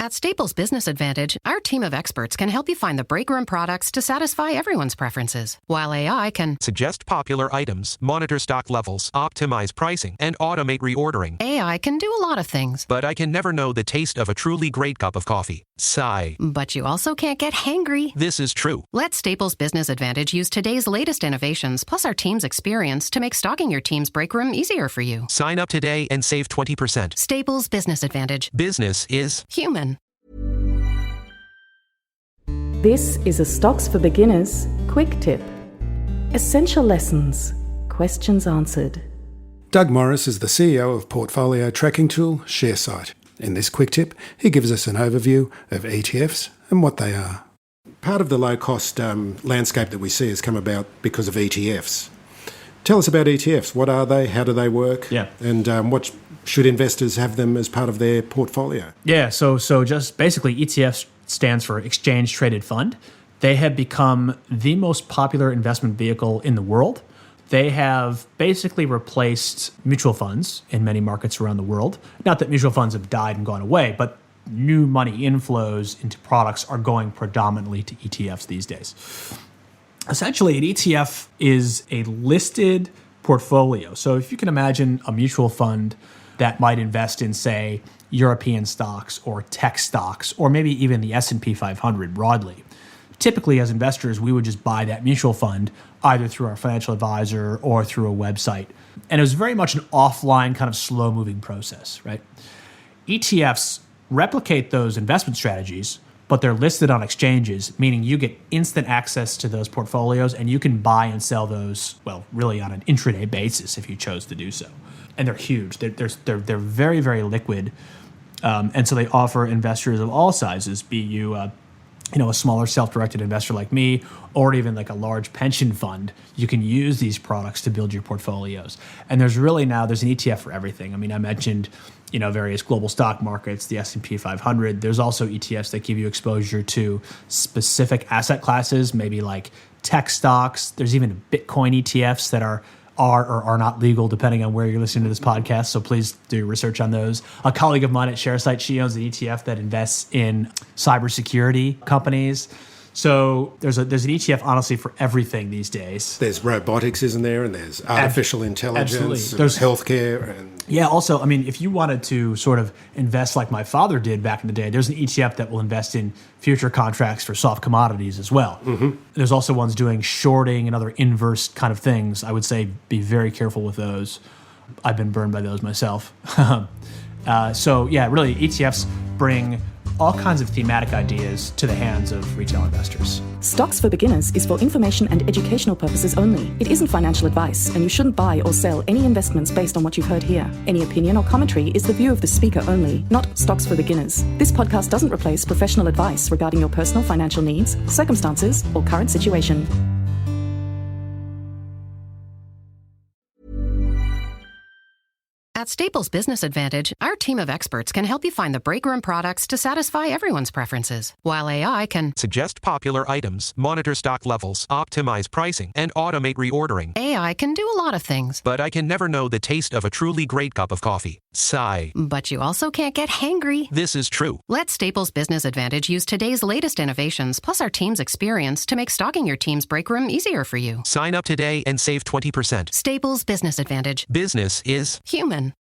At Staples Business Advantage, our team of experts can help you find the breakroom products to satisfy everyone's preferences, while AI can suggest popular items, monitor stock levels, optimize pricing, and automate reordering. AI can do a lot of things. But I can never know the taste of a truly great cup of coffee. Sigh. But you also can't get hangry. This is true. Let Staples Business Advantage use today's latest innovations plus our team's experience to make stocking your team's breakroom easier for you. Sign up today and save 20%. Staples Business Advantage. Business is human. This is a Stocks for Beginners quick tip. Essential lessons. Questions answered. Doug Morris is the CEO of portfolio tracking tool Sharesight. In this quick tip, he gives us an overview of ETFs and what they are. Part of the low-cost landscape that we see has come about because of ETFs. Tell us about ETFs. What are they? How do they work? Yeah. And what should investors have them as part of their portfolio? Yeah, so just basically ETFs stands for Exchange Traded Fund. They have become the most popular investment vehicle in the world. They have basically replaced mutual funds in many markets around the world. Not that mutual funds have died and gone away, but new money inflows into products are going predominantly to ETFs these days. Essentially, an ETF is a listed portfolio. So if you can imagine a mutual fund that might invest in, say, European stocks or tech stocks, or maybe even the S&P 500 broadly. Typically, as investors, we would just buy that mutual fund either through our financial advisor or through a website. And it was very much an offline, kind of slow-moving process, right? ETFs replicate those investment strategies, but they're listed on exchanges, meaning you get instant access to those portfolios and you can buy and sell those, well, really on an intraday basis if you chose to do so. And they're huge. They're very, very liquid. And so they offer investors of all sizes, be you a smaller self-directed investor like me, or even like a large pension fund. You can use these products to build your portfolios. And there's an ETF for everything. I mean, I mentioned, various global stock markets, the S&P 500. There's also ETFs that give you exposure to specific asset classes, maybe like tech stocks. There's even Bitcoin ETFs that are or are not legal, depending on where you're listening to this podcast. So please do research on those. A colleague of mine at Sharesight, she owns an ETF that invests in cybersecurity companies. So there's an ETF, honestly, for everything these days. There's robotics, isn't there? And there's artificial intelligence. Absolutely. There's healthcare. And yeah, also, I mean, if you wanted to sort of invest like my father did back in the day, there's an ETF that will invest in future contracts for soft commodities as well. Mm-hmm. There's also ones doing shorting and other inverse kind of things. I would say be very careful with those. I've been burned by those myself. So yeah, really, ETFs bring all kinds of thematic ideas to the hands of retail investors. Stocks for Beginners is for information and educational purposes only. It isn't financial advice, and you shouldn't buy or sell any investments based on what you've heard here. Any opinion or commentary is the view of the speaker only, not Stocks for Beginners. This podcast doesn't replace professional advice regarding your personal financial needs, circumstances, or current situation. At Staples Business Advantage, our team of experts can help you find the breakroom products to satisfy everyone's preferences, while AI can suggest popular items, monitor stock levels, optimize pricing, and automate reordering. AI can do a lot of things. But I can never know the taste of a truly great cup of coffee. Sigh. But you also can't get hangry. This is true. Let Staples Business Advantage use today's latest innovations plus our team's experience to make stocking your team's breakroom easier for you. Sign up today and save 20%. Staples Business Advantage. Business is human.